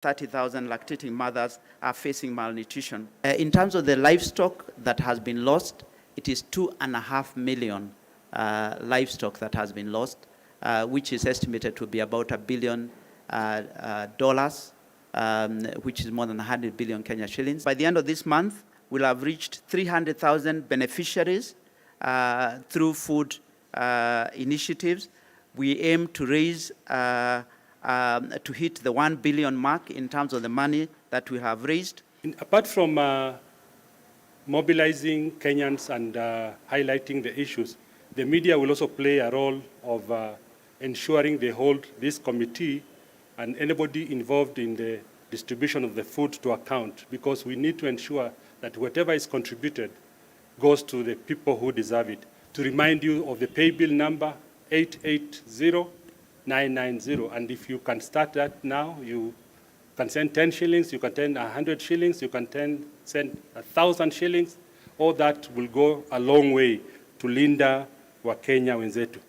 30,000 lactating mothers are facing malnutrition. In terms of the livestock that has been lost, it is 2.5 million livestock that has been lost, which is estimated to be about $1 billion, which is more than 100 billion Kenya shillings. By the end of this month, we'll have reached 300,000 beneficiaries through food initiatives. We aim to raise to hit the 1 billion mark in terms of the money that we have raised. Apart from mobilizing Kenyans and highlighting the issues, the media will also play a role of ensuring they hold this committee and anybody involved in the distribution of the food to account, because we need to ensure that whatever is contributed goes to the people who deserve it. To remind you of the pay bill number 880990, and if you can start that now, you can send 10 shillings, you can send 100 shillings, you can send 1,000 shillings. All that will go a long way to linda Wakenya wenzetu.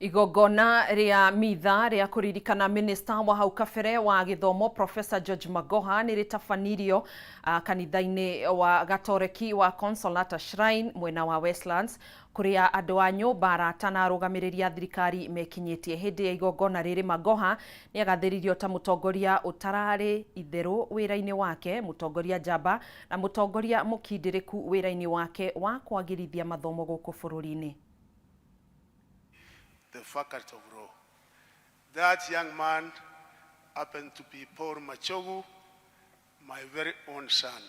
Igogona ria mitha ria kuririkana Minister wa hau kabere wa githomo Professor George Magoha ni ritafanirio kanitha-ini wa Gatoreki wa Consolata Shrine mwena wa Westlands, kuria andu a nyumba arata na arugamiriria thirikari mekinyitie hindi ya igogona riri. Magoha ni agathiririo ta mutongoria utarari itheru wira-ini wake, mutongoria njamba na mutongoria mukindiriku wira-ini wake wa kwagirithia mathomo guku bururi-ini. The faculty of law. That young man happened to be Paul Machogu, my very own son.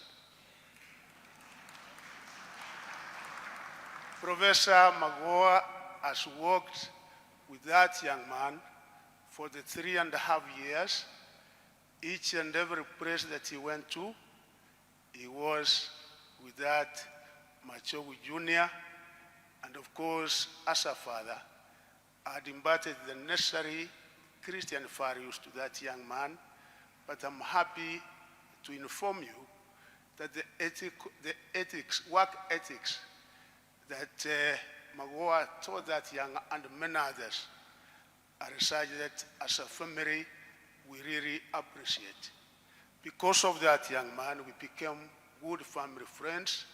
Professor Magoha has worked with that young man for the 3.5 years. Each and every place that he went to, he was with that Machogu Jr. And of course, as a father, I had imparted the necessary Christian values to that young man, but I'm happy to inform you that the work ethics that Magoha taught that young and many others are such that as a family we really appreciate. Because of that young man, we became good family friends,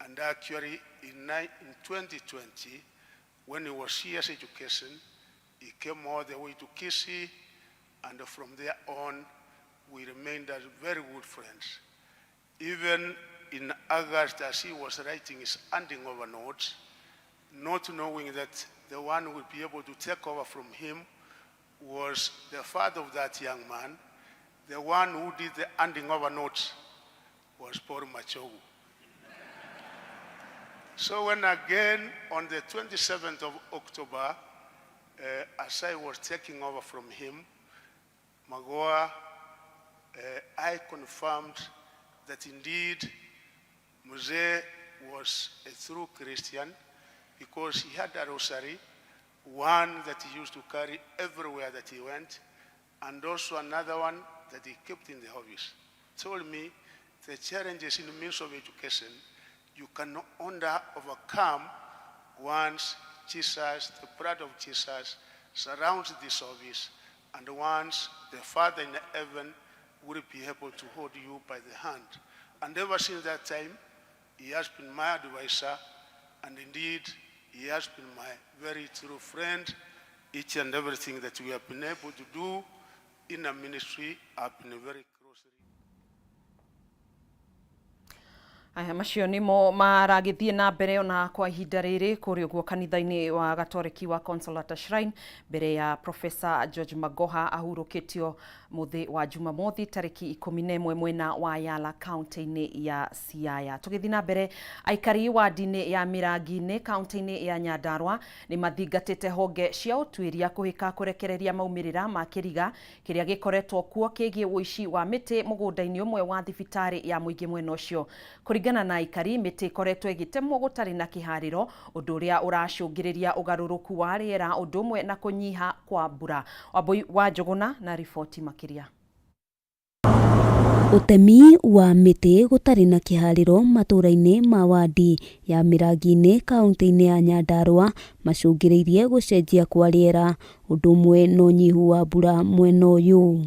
and actually in 2020, when he was CS Education, he came all the way to Kisii, and from there on, we remained as very good friends. Even in August, as he was writing his handing over notes, not knowing that the one who would be able to take over from him was the father of that young man, the one who did the handing over notes was Paul Machogu. So when again, on the 27th of October, as I was taking over from him, Magoha, I confirmed that indeed Mzee was a true Christian, because he had a rosary, one that he used to carry everywhere that he went, and also another one that he kept in the office. Told me the challenges in the means of education you can only overcome once Jesus, the blood of Jesus, surrounds this office, and once the Father in heaven will be able to hold you by the hand. And ever since that time, he has been my advisor, and indeed, he has been my very true friend. Each and everything that we have been able to do in a ministry have been very closely. Aya macio nimo maragithie na mbere ona kwa ihinda riri kuri uguo kanitha-ini wa Gatoreki wa Consolata Shrine mbere ya Professor George Magoha ahurukitio muthi wa Jumamothi tariki 11 mwena wa Yala county-ini ya Siaya. Tugithi na mbere, aikari wa dini ya Mirangi-ini county-ini ya Nyandarua ni mathingatite honge cia utwiria kuhika kurekereria maumirira ma kiriga kiria gikoretwo kuo kigie uici wa miti mugunda-ini umwe wa thibitari ya muingi mwena ucio. Kuringana na aikari, miti ikoretwo igitemwo gutari na kihariro, undu uria uracungiriria ugaruruku wa riera undu umwe na kunyiha kwa mbura. Wambui wa Njuguna na riboti makiria. Utemi wa miti gutari na kihariro maturaini ma wadi ya Mirangini kaunti-ini ya Nyandarua macungiriirie gucenjia kwa riera undu umwe no nyihu wa mbura mwena uyu.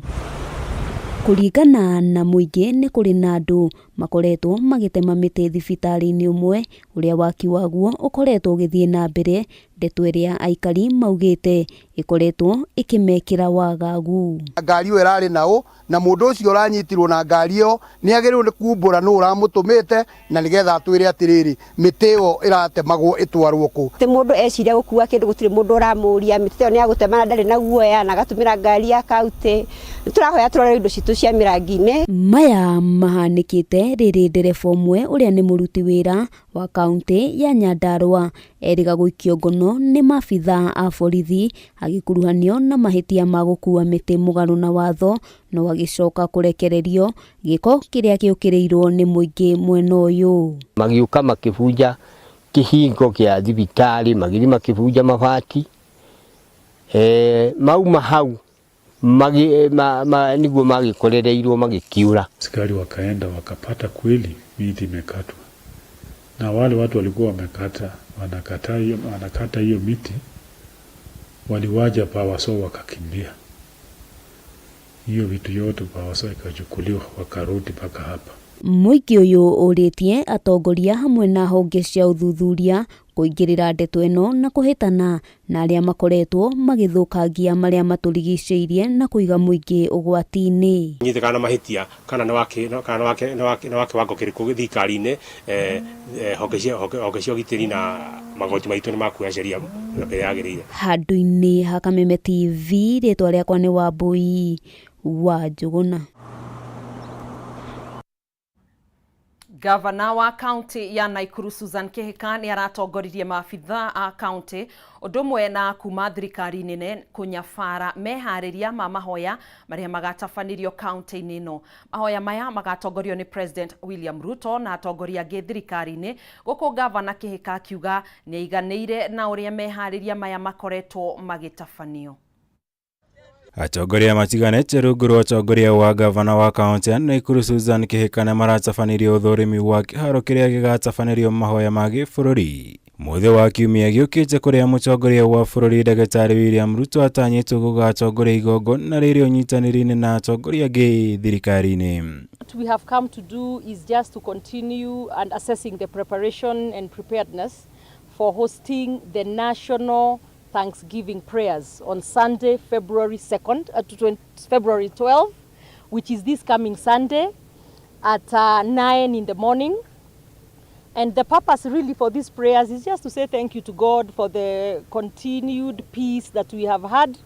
Kuringana na muingi ni kuri na andu makoretwo magitema miti thibitari-ini umwe uria waki waguo ukoretwo ugithie na mbere, ndeto iria aikari maugite ikoretwo ikimekira wagagu. Ngari iyo irari nao na mundu ucio uranyitirwo na ngari iyo ni agirirwo ni kumbura no uramutumite na nigetha atwire atiriri miti iyo iratemagwo itwarwo ku. Ti mundu eciria gukua kindu gutiri mundu uramuria miti iyo ni agutema ndari na guoya na gatumira ngari ya kauti. Turahoya turore indo citu cia Mirangini. Maya mahanikite riri ndereba umwe uria ni muruti wira wa kaunti ya Nyandarua eriga guikio ngono ni mabitha a borithi agikuruhanio na mahitia ma gukua miti mugaru na watho no agicoka kurekererio giko kiria giukiriirwo ni muingi mwena uyu. Magiuka makibunja kihingo kia thibitari, magiri makibunja mabati, mauma hau niguo magikorereirwo magikiura. Askari wakaenda wakapata kweli miti imekatwa, na wale watu walikuwa wanakata hiyo miti waliwaja Pawaso wakakimbia. Hiyo vitu yote Pawaso ikachukuliwa wakarudi mpaka hapa. Muingi uyu uritie atongoria hamwe na honge cia uthuthuria kuingirira ndeto ino na kuhitana na aria makoretwo magithukangia maria maturigiceirie na kuiga muingi ugwati-ini. Nyithikana mahitia kana ni wake wako kiriku thikari-ini honge cia ugitiri na magoti maitu ni makuya sheria yagirire. Handu-ini ha Kameme TV ritwa riakwa ni Wambui wa Njuguna. Gavana wa kaunti ya Naikuru Susan Kihika ni aratongoririe maabitha a kaunti udumwe na kuma thirikari nene kunyabara mehariria ma mahoya maria magatabanirio kaunti-ini ino. Mahoya maya magatongorio ni President William Ruto na atongoria angi thirikari-ini, guku Gavana Kihika akiuga ni aiganiire na uria mehariria maya makoretwo magitabanio. Atongoria matiganite rungu rwa atongoria wa gavana wa kaunti ya Naikuru Susan Kihika ni maratabanirio uthurimi wa kiharo kiria gigatabanirio mahoya ma gibũrũri. Muthe wa kiumia giukite kuria mutongoria wa bũrũri Ndagĩtarĩ William Ruto atanyitwo gugatongoria igongona rĩrĩ unyitanĩri-inĩ na atongoria angi thirikari-ini. What we have come to do is just to continue and assessing the preparation and preparedness for hosting the national Thanksgiving prayers on Sunday, February 2nd to February 12th, which is this coming Sunday at 9 in the morning. And the purpose really for these prayers is just to say thank you to God for the continued peace that we have had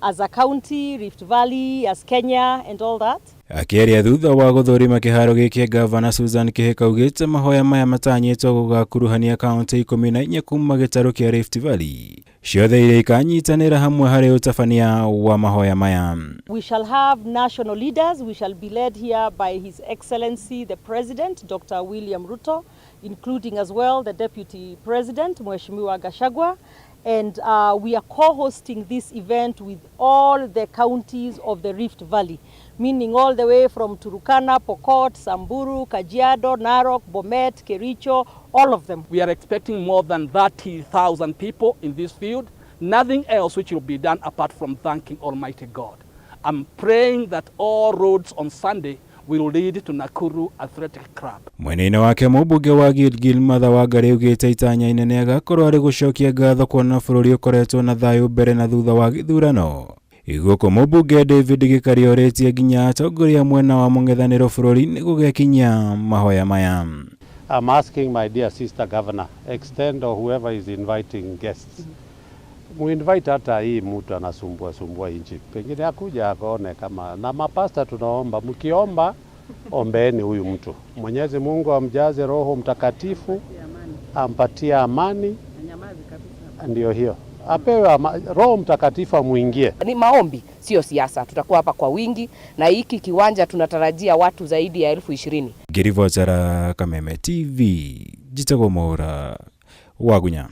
as a county, Rift Valley, as Kenya and all that. Akiaria thutha wa guthurima kiharo giki, Gavana Susan Kihika augite mahoya maya matanyitwo gugakuruhania kaunti 14 kuma gitaru kia Rift Valley, ciothe iria ikanyitanira hamwe hari utabania wa mahoya maya. We shall have national leaders. We shall be led here by His Excellency the President, Dr. William Ruto, including as well the Deputy President, Mheshimiwa Gachagua. And we are co-hosting this event with all the counties of the Rift Valley, meaning all the way from Turkana, Pokot, Samburu, Kajiado, Narok, Bomet, Kericho, all of them. We are expecting more than 30,000 people in this field. Nothing else which will be done apart from thanking Almighty God. I'm praying that all roads on Sunday will lead to Nakuru Athletic Club. Mwenene wake mubunge wa Gilgil Martha Wangari ugite itanya inene agakorwo ari gucokia ngatho kuona bũrũri ukoretwo na thayu mbere na thutha wa gĩthurano. Iguko mubunge David Gĩkaria oretie nginya atongoria mwena wa mũng'ethanĩro bũrũri-inĩ gũgekinya mahoya maya. I'm asking my dear sister governor, extend or whoever is inviting guests. Muinvite hata hii mtu anasumbua inchi. Pengine akuja akaone kama na mapasta tunaomba, mkiomba ombeeni huyu mtu. Mwenyezi Mungu amjaze Roho Mtakatifu, ampatie amani. Ndio hiyo. Apewe Roho Mtakatifu amuingie. Ni maombi, sio siasa. Tutakuwa hapa kwa wingi na hiki kiwanja tunatarajia watu zaidi ya 20,000. Ngirivotera Kameme TV, Jitagwo Mwaura, Wagunya.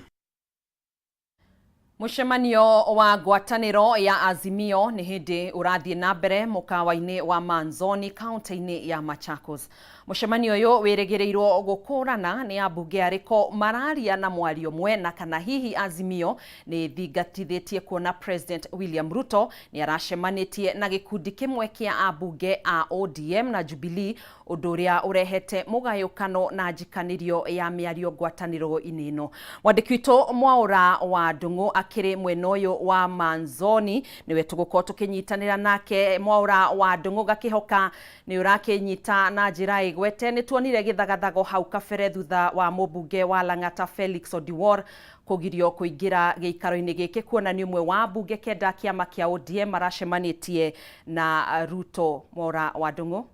Mũcemanio wa ngwatanĩro ya Azimio nĩ hĩndĩ ũrathiĩ na mbere mũkawa-inĩ wa Manzoni kaunti-inĩ ya Machakos. Mũcemanio ũyũ wĩrĩgĩrĩirwo gũkũrana nĩ ambunge arĩko mararia na mwario mwe na kana hihi Azimio nĩ thingatithĩtie kuona President William Ruto nĩ aracemanĩtie na gĩkundi kĩmwe kĩa ambunge a ODM na Jubilee, ũndũ ũrĩa ũrehete mũgayũkano na njikanĩrio ya mĩario ngwatanĩro-inĩ ĩno. Mwandĩki witũ Mwaũra wa Ndung'u akĩrĩ mwena ũyũ wa Manzoni nĩwe tũgũkorwo tũkĩnyitanĩra nake. Mwaũra wa Ndung'u gakĩhoka nĩ ũrakĩnyita na njĩra igwete. Nĩ tuonire gĩthagathago hau kabere thutha wa mũmbunge wa Lang'ata Felix Odiwuor kũgirio kũingĩra gĩikaro-inĩ gĩkĩ, kuona nĩ ũmwe wa ambunge kenda kĩama kĩa ODM maracemanĩtie na Ruto. Mwaũra wa Ndung'u.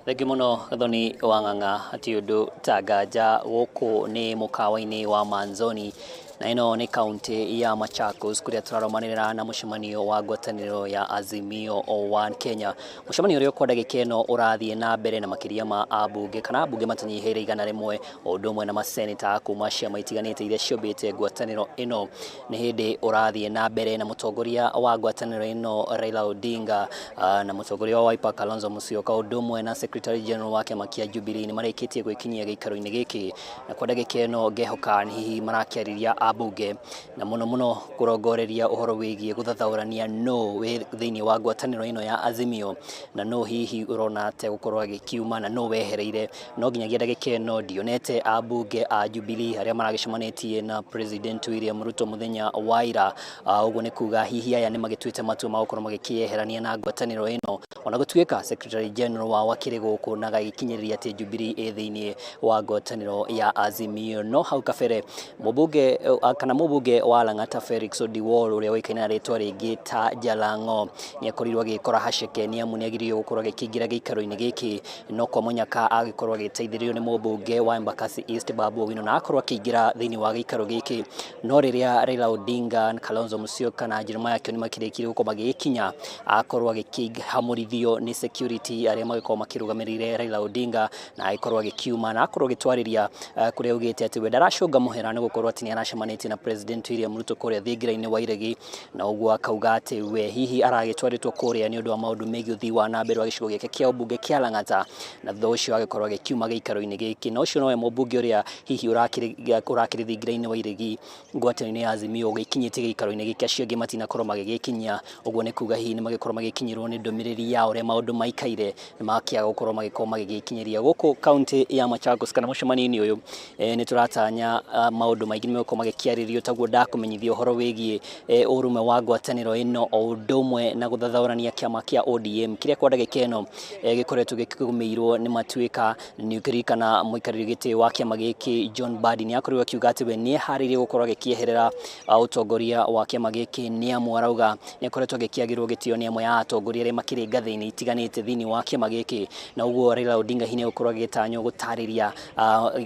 Thengi muno Gathoni wa Ng'ang'a, ati undu tagaja gũkũ nĩ mũkawa-inĩ wa Manzoni na ĩno nĩ kaunti ya Machakos kũrĩa tũraromanĩrĩra na mũcemanio wa ngwatanĩro ya Azimio One Kenya. Mũcemanio ũrĩa kwa ndagĩka ĩno ũrathiĩ na mbere na makĩria ma ambunge kana ambunge matanyihĩire 100 o ũndũ ũmwe na maseneta kuma ciama itiganĩte iria ciũmbĩte ngwatanĩro ĩno. Nĩ hĩndĩ ũrathiĩ na mbere na mũtongoria wa ngwatanĩro ĩno Raila Odinga na mũtongoria wa Wiper Kalonzo Musyoka ũndũ ũmwe na Secretary General wa kĩama kĩa Jubilee nĩ marĩkĩtie gwĩkinyia gĩikaro-inĩ gĩkĩ, na kwa ndagĩka ĩno ngehoka hihi marakĩarĩria ambunge na muno kurongoreria uhoro wigie guthathaurania no thĩinĩ wa ngwatanĩro ĩno ya Azimio na no hihi urona ate gukorwo gikiuma na no wehereire. No nginyagia ndagĩka ĩno ndionete ambunge a Jubilee arĩa maragĩcemanĩtie na President William Ruto muthenya wa ira. Ũguo nĩ kuga hihi aya nĩ magĩtuĩte matua ma gũkorwo magĩkĩeherania na ngwatanĩro ĩno, ona gũtuĩka Secretary General wa wakĩrĩ gũkũ na gagĩkinyĩrĩria atĩ Jubilee thĩinĩ wa ngwatanĩro ya Azimio. No hau kabere mũmbunge wa Lang'ata Felix Odiwuor ũrĩa ũikaine na rĩtwa rĩngĩ ta Jalang'o nĩ akorirwo agĩkora haceke nĩ amu nĩ agĩrĩirwo gũkorwo agĩkĩingĩra gĩikaro-inĩ gĩkĩ, no kwa mũnyaka agĩkorwo agĩteithĩrĩrio nĩ mũmbunge wa Embakasi East Babu Owino na akorwo akĩingĩra thĩinĩ wa gĩikaro gĩkĩ. No rĩrĩa Raila Odinga, Kalonzo Musyoka na Jeremiah Kioni makĩrĩkire gũkorwo magĩkinya, akorwo agĩkĩhamũrithio nĩ security arĩa magĩkorwo makĩrũgamĩrĩire Raila Odinga na agĩkorwo agĩkiuma na akorwo agĩtwarĩria kũrĩa augĩte atĩ we ndaracũnga mũhera nĩ gũkorwo atĩ nĩ aracemanĩtie na President William Ruto kũrĩa thingira-inĩ wa iregi, na ũguo akauga atĩ we hihi aragĩtwarĩtwo kũrĩa nĩ ũndũ wa maũndũ megiĩ ũthii wa na mbere wa gĩcigo gĩake kĩa ũmbunge kĩa Lang'ata, na thutha ũcio agĩkorwo agĩkiuma gĩikaro-inĩ gĩkĩ. Na ũcio nowe mũmbunge ũrĩa hihi ũrakĩrĩ thingira-inĩ wa iregi ngwatanĩro ya Azimio ũgĩkinyĩte gĩikaro-inĩ gĩkĩ, acio angĩ matinakorwo magĩgĩkinyia. Ũguo nĩ kuga hihi nĩ magĩkorwo magĩkinyĩrwo nĩ ndũmĩrĩri ya ũrĩa maũndũ maikaire, nĩ makĩaga gũkorwo magĩgĩkinyĩria gũkũ kaunti ya Machakos. Kana mũcemanio ũyũ nĩ tũratanya maũndũ maingĩ nĩ megũkorwo magĩkĩarĩrio, taguo ndakũmenyithia ũhoro wĩgiĩ ũrũmwe wa ngwatanĩro ĩno o ũndũ ũmwe na gũthathaũrania kĩama kĩa ODM kĩrĩa kwa ndagĩka ĩno gĩkoretwo gĩkĩgũmĩirwo nĩ matuĩka. Nĩ ũkĩririkana mũikarĩri gĩtĩ wa kĩama gĩkĩ John Mbadi nĩ akorirwo akiuga atĩ we nĩ eharĩirie gũkorwo agĩkĩeherera ũtongoria wa kĩama gĩkĩ, nĩ amu arauga nĩ akoretwo agĩkĩagĩrwo gĩtĩo nĩ amwe ya atongoria arĩa makĩrĩ ngathĩ-inĩ itiganĩte thĩinĩ wa kĩama gĩkĩ, na ũguo Raila Odinga hihi nĩ gũkorwo agĩtanywo gũtarĩria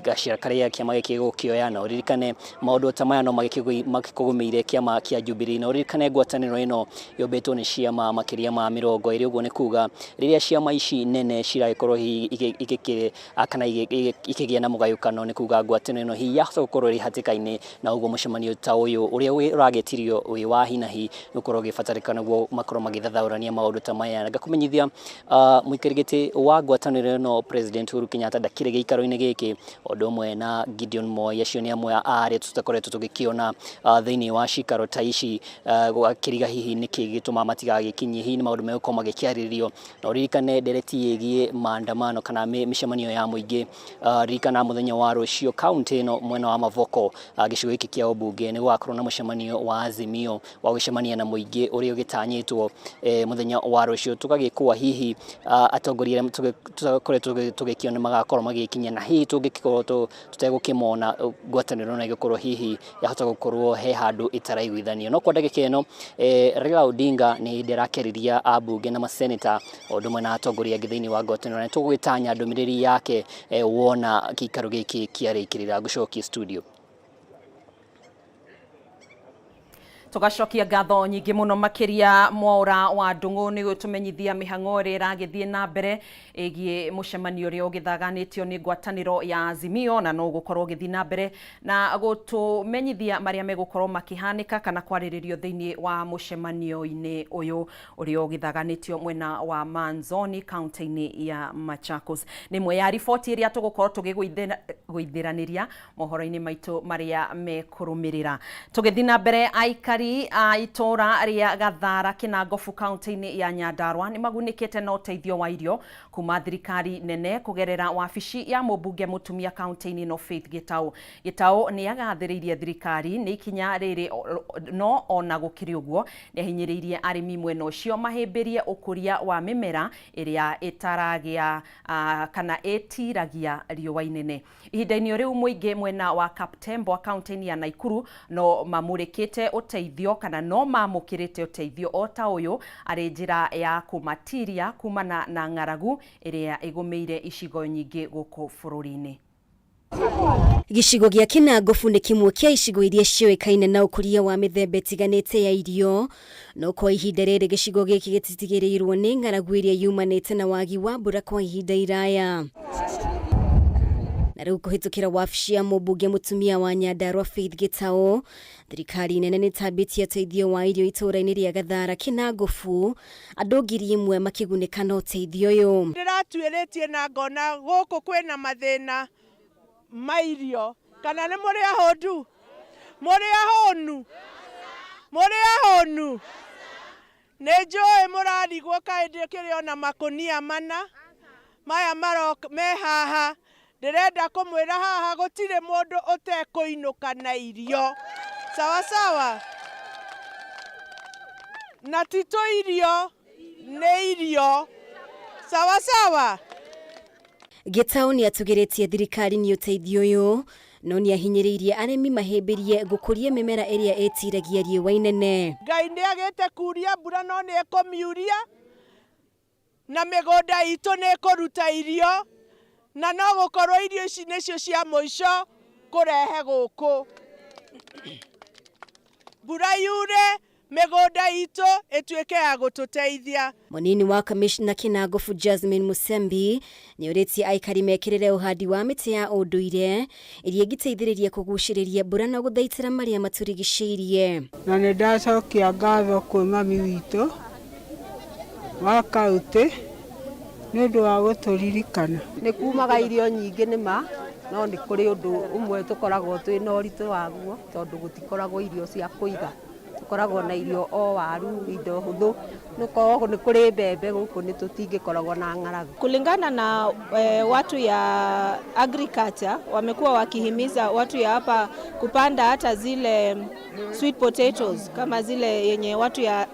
gacĩra karĩa kĩama gĩkĩ gũkĩoya. Na ũririkane maũndũ ta maya no magĩkũgũmĩire kĩama kĩa Jubilee, na ũririkane ngwatanĩro ĩno yombĩtwo nĩ ciama makĩria ma 20. Ũguo nĩ kuga rĩrĩa ciama ici nene ciragĩkorwo ikĩgĩa na mũgayũkano, nĩ kuga ngwatanĩro ĩno hihi yahota gũkorwo ĩrĩ hatĩka-inĩ, na ũguo mũcemanio ta ũyũ ũrĩa ũragĩtirio wĩ wa hi na hi nĩ ũkorwo ũgĩbatarĩkana nĩguo makorwo magĩthathaũrania maũndũ ta maya. Na ngakũmenyithia mũikarĩri gĩtĩ wa ngwatanĩro ĩno President Uhuru Kenyatta ndakĩrĩ gĩikaro-inĩ gĩkĩ, ũndũ ũmwe na Gideon Moi. Acio nĩ amwe a arĩa tũtakoretwo tũgĩkĩona thĩinĩ wa cikaro ta ici, akĩriga hihi nĩkĩ gĩtũma matigagĩkinyie, hihi nĩ maũndũ megũkorwo magĩkĩarĩrio. Na ũririkane ndereti ĩgiĩ maandamano kana mĩcemanio ya mũingĩ, ririkana mũthenya wa rũciũ kaunti ĩno mwena wa Mavoko gĩcigo gĩkĩ kĩa ũmbunge nĩ gũgakorwo na mũcemanio wa Azimio wa gũcemania na mũingĩ ũrĩa ũgĩtanyĩtwo mũthenya wa rũciũ. Tũgagĩkũa hihi atongoria arĩa tũkoretwo tũgĩkĩona magakorwo magĩkinya, na hihi tũngĩkorwo tũtegũkĩmona ngwatanĩro na ĩgĩkorwo hihi yahota gũkorwo he handũ ĩtaraiguithanio. No kwa ndagĩka ĩno Raila Odinga nĩ ndĩrakĩarĩria ambunge na maseneta o ũndũ ũmwe na atongoria angĩ thĩinĩ wa ngwatanĩro, na tũgũgĩtanya ndũmĩrĩri yake wona gĩikaro gĩkĩ kĩarĩkĩrĩra. Ngũcokia studio. Tugacokia ngatho nyingi muno makiria Mwaura wa Ndung'u ni gutumenyithia mihang'o ri iragithie na mbere igie mucemanio ri ugithaganitio ni ngwataniro ya Azimio na no gukorwo githii na mbere na gutumenyithia maria megukorwo makihanika kana kwariririo thiini wa mucemanio-ini uyu uri ugithaganitio mwena wa Manzoni county-ini ya Machakos. Ni mwe ya riboti iria tugukorwo tugiguithiraniria mohoro-ini maitu maria mekurumirira. Tugithii na mbere aikari itora ria Gathara Kinangofu county-ini ya Nyandarua ni magunikite na uteithio wa irio kuma thirikari nene kugerera wabici ya mubunge mutumia county-ini no Faith Gitau. Gitau ni agathiriirie thirikari ni ikinya riri no ona gukiri uguo ni ahinyiriirie arimi mwena ucio mahimbirie ukuria wa mimera iria itaragia kana etiragia riua inene. Ihinda-ini riu muingi mwena wa Kaptembwa county-ini ya Naikuru no mamurikite uteithio kana no mamukirite uteithio o ta uyu ari njira ya kumatiria kumana na ng'aragu iria igumeire icigo nyingi guku bururi-ini. Gicigo gia Kinangofu ni kimwe kia icigo iria cioikaine na ukuria wa mithemba itiganite ya irio no kwa ihinda riri gicigo giki gititigirirwo ni ng'aragu iria yumanite na wagi wa mbura kwa ihinda iraya. Na riu kuhitukira wabici ya mubunge mutumia wa Nyandarua Faith Gitau, thirikari nene ni tambitie uteithio wa irio itura-ini ria Gathara Kinangofu, andu ngiri imwe makigunika na uteithio uyu. Ndiratuiritie na ngona guku kwina mathina mairio kana ni muri ahondu muri ahonu ni njui murarigwo kaindi kiriona makunia mana maya maroka me haha. Ndirenda kumwira haha gutire mundu utekuinuka na irio sawa sawa na tito irio ne irio sawa sawa. Gitau ni atugiritie thirikari ni uteithio uyu no ni ahinyiriirie arimi mahimbirie gukuria mimera iria etiragia riua inene. Ngai ni agite kuria mbura no ni ekomiuria na migunda itu ni kuruta irio na no gukorwo irio ici nicio cia muico kurehe guku mbura yure migunda itu ituike ya gututeithia. Munini wa Commissioner Kinangofu Jasmine Musembi ni uritie aikari mekirire uhandi wa miti ya unduire iria igiteithiriria kuguciriria mbura na guthaitira maria maturigiciirie. Na ni ndacokia ngatho kwi mami witu wa kaunti nundu wa guturirikana. Ni kumaga irio nyingi nima no ni kuri undu umwe tukoragwo twina uritu waguo tondu gutikoragwo irio cia kuiga. Tukoragwo na irio o waru indo huthu nuko ni kuri mbembe guku ni tutingikoragwo na ng'aragu. Kulingana na watu ya agriculture wamekuwa wakihimiza watu ya hapa kupanda hata zile sweet potatoes kama zile yenye watu ya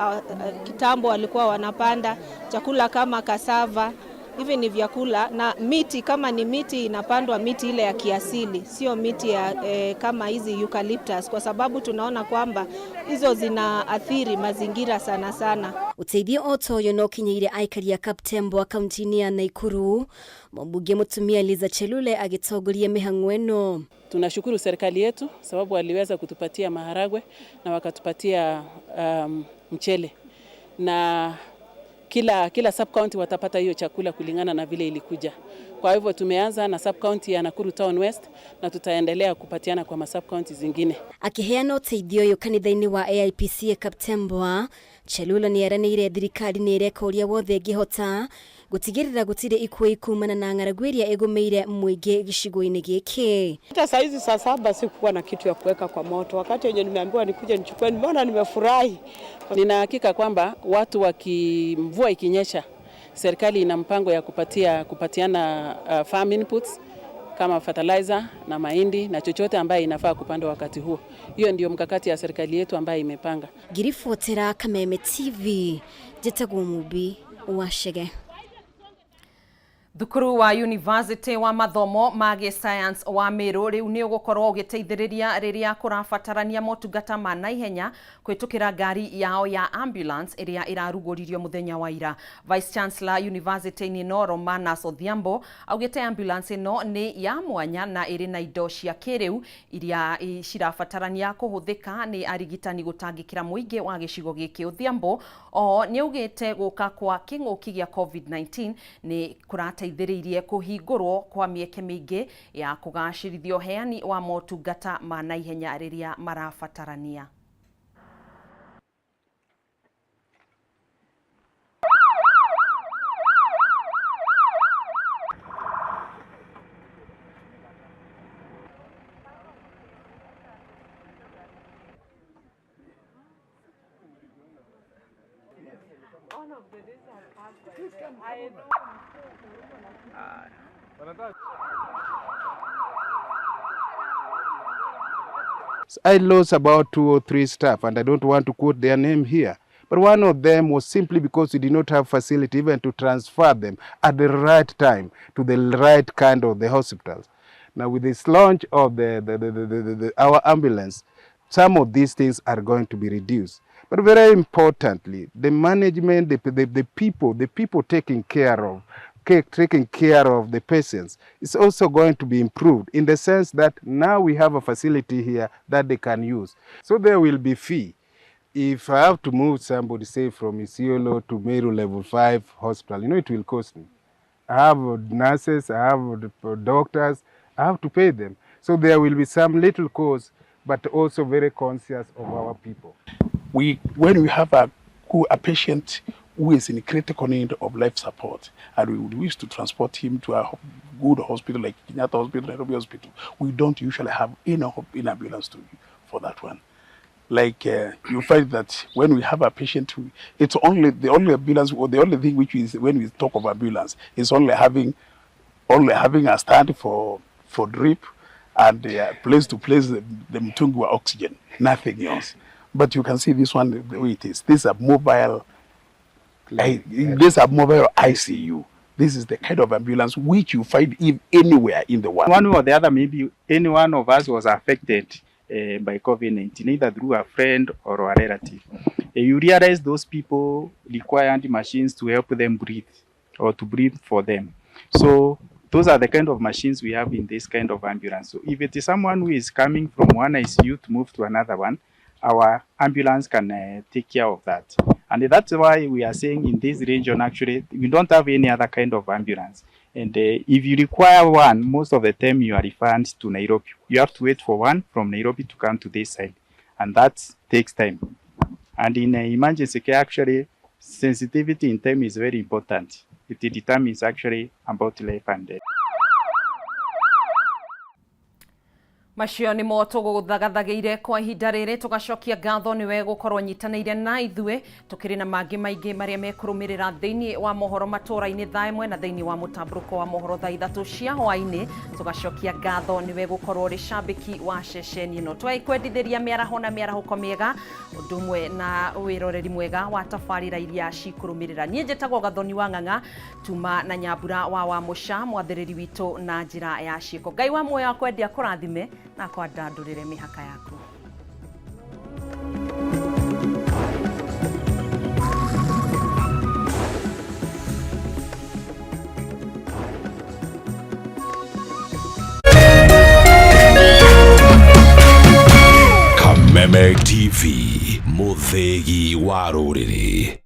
kitambo walikuwa wanapanda, chakula kama cassava. Hivi ni vyakula na miti kama ni miti inapandwa miti ile ya kiasili, sio miti ya kama hizi eucalyptus, kwa sababu tunaona kwamba hizo zinaathiri mazingira sana sana. Uteithio otoyo no kinyeire aikari ya Kaptembwa kaunti-ini ya Naikuru, mbunge mutumia Liza Chelule agitongoria mihang'o ino. Tunashukuru serikali yetu sababu waliweza kutupatia maharagwe na wakatupatia mchele na kila sub county watapata hiyo chakula kulingana na vile ilikuja. Kwa hivyo tumeanza na sub county ya Nakuru Town West na tutaendelea kupatiana kwa sub county zingine. Akiheana uteithio uyu kanitha-ini wa AIPC ya Kaptembwa, Chelula ni aranĩire thirikari ni ireka uria wothe ngihota gutigirira gutire ikuũ ikumana na ng'aragu iria igumeire muingi gicigo-ini giki. Hata saa hizi saa 7 sikuwa na kitu ya kuweka kwa moto. Wakati yenye nimeambiwa nikuje nichukue, nimeona nimefurahi. Nina hakika kwamba watu mvua ikinyesha, serikali ina mpango ya kupatiana farm inputs kama fertilizer na mahindi na chochote ambaye inafaa kupandwa wakati huo. Hiyo ndio mkakati ya serikali yetu ambaye imepanga. Giribotera Kameme TV, Jetagwo Mubi, Washege. Thukuru wa University wa mathomo ma science wa Meru riu ni ugukorwo ugiteithiriria riria kurabatarania motungata ma naihenya kwitukira ngari yao ya ambulance iria iraruguririo muthenya wa ira. Vice Chancellor University no Romanas Odhiambo augite ambulance no ni ya mwanya na iri na indo cia kiriu iria cirabatarania kuhuthika ni arigitani gutangikira muingi wa gicigo giki. Odhiambo ni ugite guka kwa king'uki gia COVID-19 ni kurateithiririe kuhingurwo kwa mieke mingi ya kugacirithio heani wa motungata ma naihenya riria marabatarania. I lost about 2 or 3 staff, and I don't want to quote their name here. But one of them was simply because we did not have facility even to transfer them at the right time to the right kind of the hospitals. Now with this launch of our ambulance, some of these things are going to be reduced. But very importantly, the management, the people taking care of the patients is also going to be improved in the sense that now we have a facility here that they can use. So there will be fee. If I have to move somebody, say from Isiolo to Meru Level 5 hospital, it will cost me. I have nurses, I have doctors, I have to pay them. So there will be some little cost, but also very conscious of our people. When we have a patient who is in critical need of life support, and we would wish to transport him to a good hospital like Kenyatta Hospital, Nairobi Hospital, we don't usually have enough ambulance for that one. Like you find that when we have a patient, it's only the only ambulance, or the only thing which is when we talk of ambulance is only having a stand for drip and a place to place the mtungwa oxygen, nothing else. But you can see this one the way it is. This is a mobile ICU. This is the kind of ambulance which you find anywhere in the world. One or the other, maybe any one of us was affected by COVID-19, either through a friend or a relative. You realize those people require machines to help them breathe or to breathe for them. So those are the kind of machines we have in this kind of ambulance. So if it is someone who is coming from one ICU to move to another one, our ambulance can take care of that. And that's why we are saying in this region, actually, we don't have any other kind of ambulance. And if you require one, most of the time you are referred to Nairobi. You have to wait for one from Nairobi to come to this side. And that takes time. And in emergency care, actually, sensitivity in time is very important. It determines actually about life and death. Macio ni mo tuguthagathageire kwa ihinda riri tugacokia ngatho niwe gukorwo nyitanĩire na ithuĩ tukiri na mangĩ maingĩ maria mekurumirira thĩinĩ wa mohoro matũra-inĩ thaa ĩmwe na thĩinĩ wa mũtambũrũko wa mohoro thaa 3 cia hwaĩ-inĩ. Tugacokia ngatho niwe gukorwo ri cambĩki wa ceceni ĩno twaikwendithĩria mĩaraho na mĩarahũko mĩega ũndũ ũmwe na wĩroreri mwega wa tabarĩra iria cikũrũmĩrĩra. Niĩ njĩtagwo Gathoni wa Ng'ang'a tuma na Nyambura wa Mũca mwathĩrĩri witũ na njĩra ya ciĩko. Ngai wa muoyo akwendia kũrathime na kwa ndandũrĩre mĩhaka yaku. Kameme TV, mũthĩgi wa rũrĩrĩ.